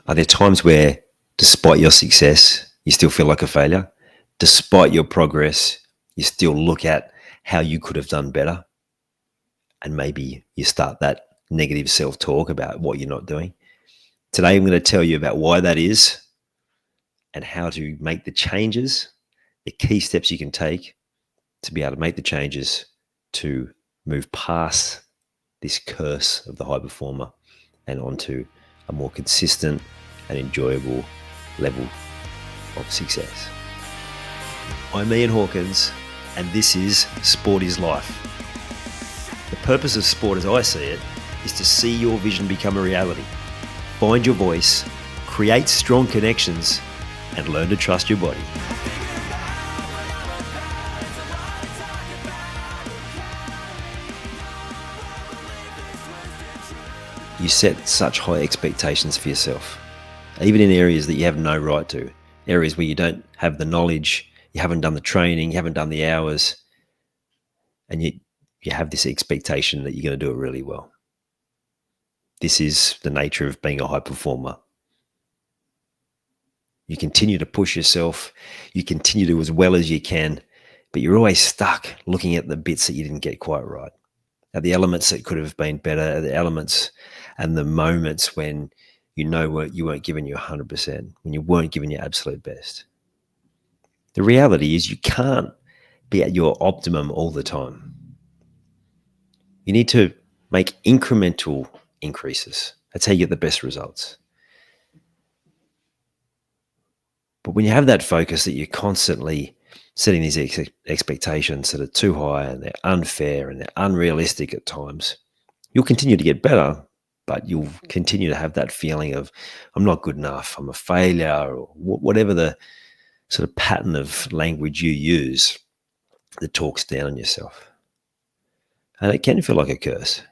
Are there times where, despite your success, you still feel like a failure? Despite your progress, you still look at how you could have done better? And maybe you start that negative self-talk about what you're not doing. Today, I'm going to tell you about why that is and how to make the changes, the key steps you can take to be able to make the changes to move past this curse of the high performer and onto a more consistent and enjoyable level of success. I'm Ian Hawkins, and this is Sport is Life. The purpose of sport, as I see it, is to see your vision become a reality. Find your voice, create strong connections, and learn to trust your body. You set such high expectations for yourself, even in areas that you have no right to, areas where you don't have the knowledge, you haven't done the training, you haven't done the hours, and you have this expectation that you're going to do it really well. This is the nature of being a high performer. You continue to push yourself, you continue to do as well as you can, but you're always stuck looking at the bits that you didn't get quite right, at the elements that could have been better, at the elements and the moments when you weren't giving you 100%, when you weren't giving your absolute best. The reality is you can't be at your optimum all the time. You need to make incremental increases. That's how you get the best results. But when you have that focus that you're constantly setting these expectations that are too high and they're unfair and they're unrealistic at times, you'll continue to get better, but you'll continue to have that feeling of, I'm not good enough, I'm a failure, or whatever the sort of pattern of language you use that talks down on yourself. And it can feel like a curse.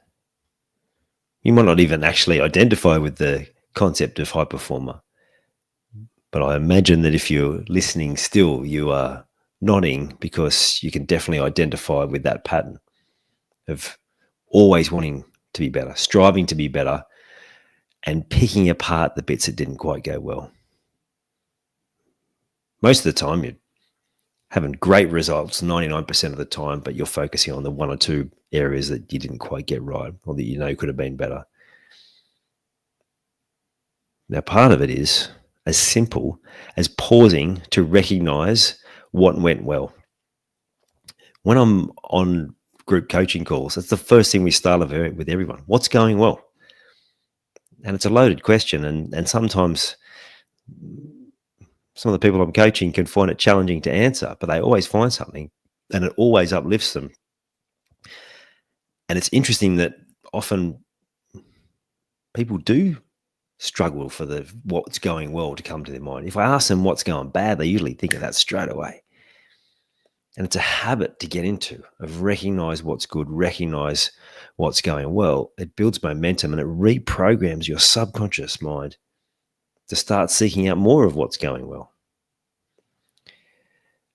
You might not even actually identify with the concept of high performer, but I imagine that if you're listening still, you are nodding because you can definitely identify with that pattern of always wanting to be better, striving to be better, and picking apart the bits that didn't quite go well. Most of the time, you're having great results 99% of the time, but you're focusing on the one or two areas that you didn't quite get right or that you know could have been better. Now, part of it is as simple as pausing to recognize what went well. When I'm on group coaching calls, that's the first thing we start with everyone. What's going well? And it's a loaded question. And sometimes some of the people I'm coaching can find it challenging to answer, but they always find something and it always uplifts them. And it's interesting that often people do struggle for what's going well to come to their mind. If I ask them what's going bad, they usually think of that straight away. And it's a habit to get into, of recognize what's good, recognize what's going well. It builds momentum and it reprograms your subconscious mind to start seeking out more of what's going well.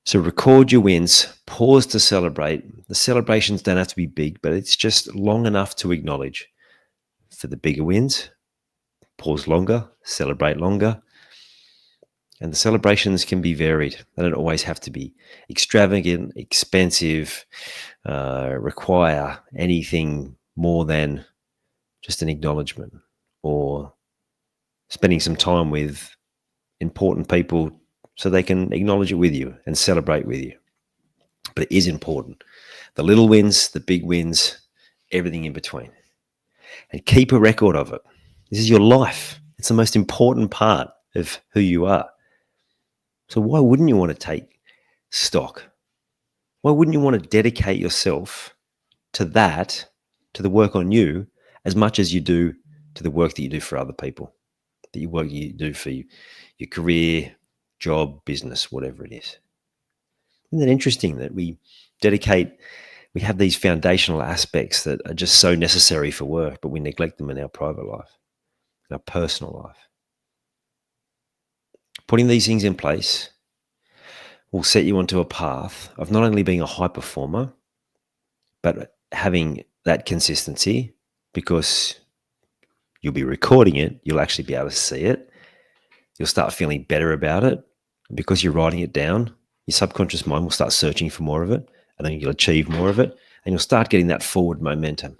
So record your wins, pause to celebrate. The celebrations don't have to be big, but it's just long enough to acknowledge. For the bigger wins, pause longer, celebrate longer. And the celebrations can be varied. They don't always have to be extravagant, expensive, require anything more than just an acknowledgement or spending some time with important people so they can acknowledge it with you and celebrate with you. But it is important. The little wins, the big wins, everything in between. And keep a record of it. This is your life. It's the most important part of who you are. So why wouldn't you want to take stock? Why wouldn't you want to dedicate yourself to that, to the work on you, as much as you do to the work that you do for other people, the work you do for your career, job, business, whatever it is? Isn't that interesting that we have these foundational aspects that are just so necessary for work, but we neglect them in our private life, in our personal life? Putting these things in place will set you onto a path of not only being a high performer, but having that consistency, because you'll be recording it, you'll actually be able to see it, you'll start feeling better about it. Because you're writing it down, your subconscious mind will start searching for more of it, and then you'll achieve more of it, and you'll start getting that forward momentum.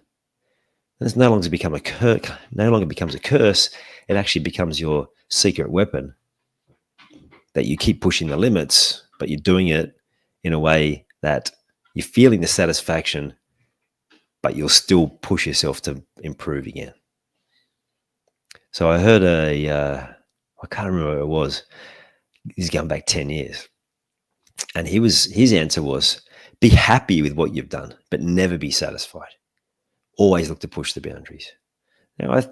And it's no longer becomes a curse. It actually becomes your secret weapon that you keep pushing the limits, but you're doing it in a way that you're feeling the satisfaction, but you'll still push yourself to improve again. So I heard I can't remember what it was. He's going back 10 years. And his answer was, be happy with what you've done, but never be satisfied. Always look to push the boundaries. Now, I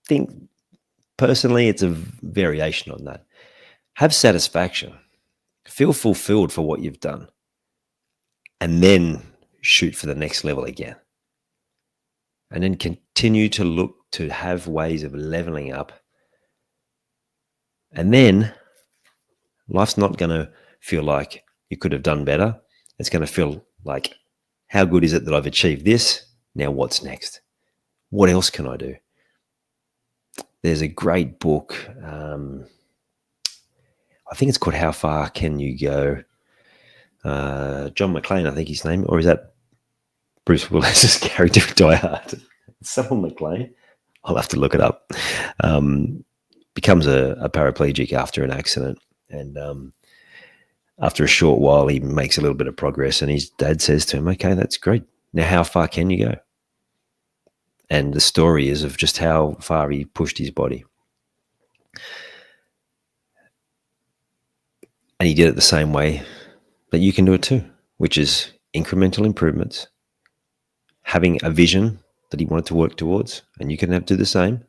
think personally it's a variation on that. Have satisfaction. Feel fulfilled for what you've done. And then shoot for the next level again. And then continue to look to have ways of leveling up. And then life's not going to feel like you could have done better. It's going to feel like, how good is it that I've achieved this? Now what's next? What else can I do? There's a great book. I think it's called How Far Can You Go? John McClane, I think his name, or is that Bruce Willis's character in Die Hard? Someone McClane. I'll have to look it up. Becomes a paraplegic after an accident, and after a short while, he makes a little bit of progress, and his dad says to him, "Okay, that's great. Now, how far can you go?" And the story is of just how far he pushed his body. And he did it the same way that you can do it too, which is incremental improvements, having a vision that he wanted to work towards, and you can do the same.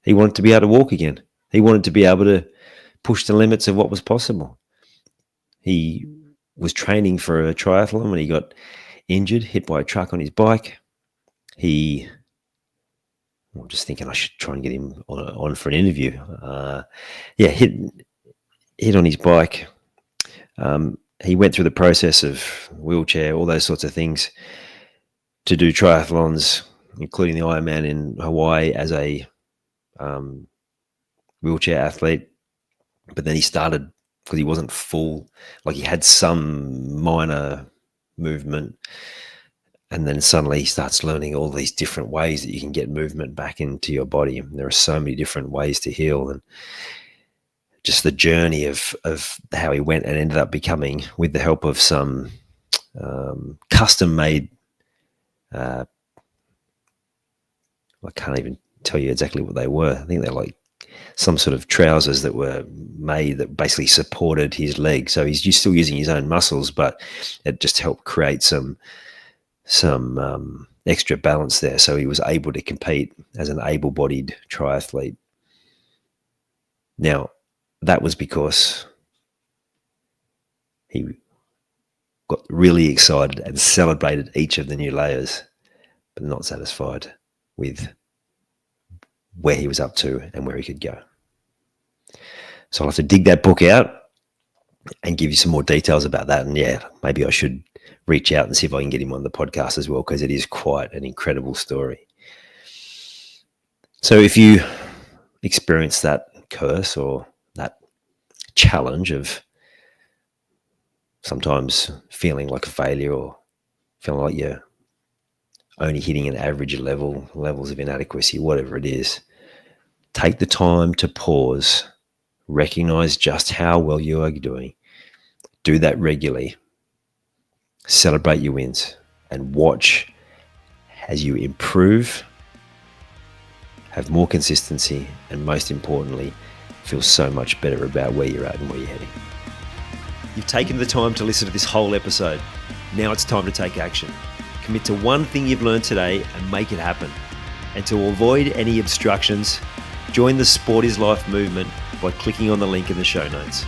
He wanted to be able to walk again. He wanted to be able to push the limits of what was possible. He was training for a triathlon when he got injured, hit by a truck on his bike. I'm just thinking I should try and get him on for an interview. Hit on his bike. He went through the process of wheelchair, all those sorts of things, to do triathlons, including the Ironman in Hawaii as a wheelchair athlete. But then he started, because he wasn't full, like he had some minor movement, and then suddenly he starts learning all these different ways that you can get movement back into your body. And there are so many different ways to heal, and just the journey of how he went and ended up becoming, with the help of some custom-made, I can't even tell you exactly what they were. I think they're like some sort of trousers that were made that basically supported his leg. So he's still using his own muscles, but it just helped create some extra balance there. So he was able to compete as an able-bodied triathlete. Now, that was because he got really excited and celebrated each of the new layers, but not satisfied with where he was up to and where he could go. So I'll have to dig that book out and give you some more details about that. And yeah, maybe I should reach out and see if I can get him on the podcast as well, because it is quite an incredible story. So if you experience that curse or that challenge of sometimes feeling like a failure, or feeling like you're only hitting an average levels of inadequacy, whatever it is, take the time to pause, recognize just how well you are doing, do that regularly, celebrate your wins, and watch as you improve, have more consistency, and most importantly, feel so much better about where you're at and where you're heading. You've taken the time to listen to this whole episode. Now it's time to take action. Commit to one thing you've learned today and make it happen. And to avoid any obstructions, join the Sport is Life movement by clicking on the link in the show notes.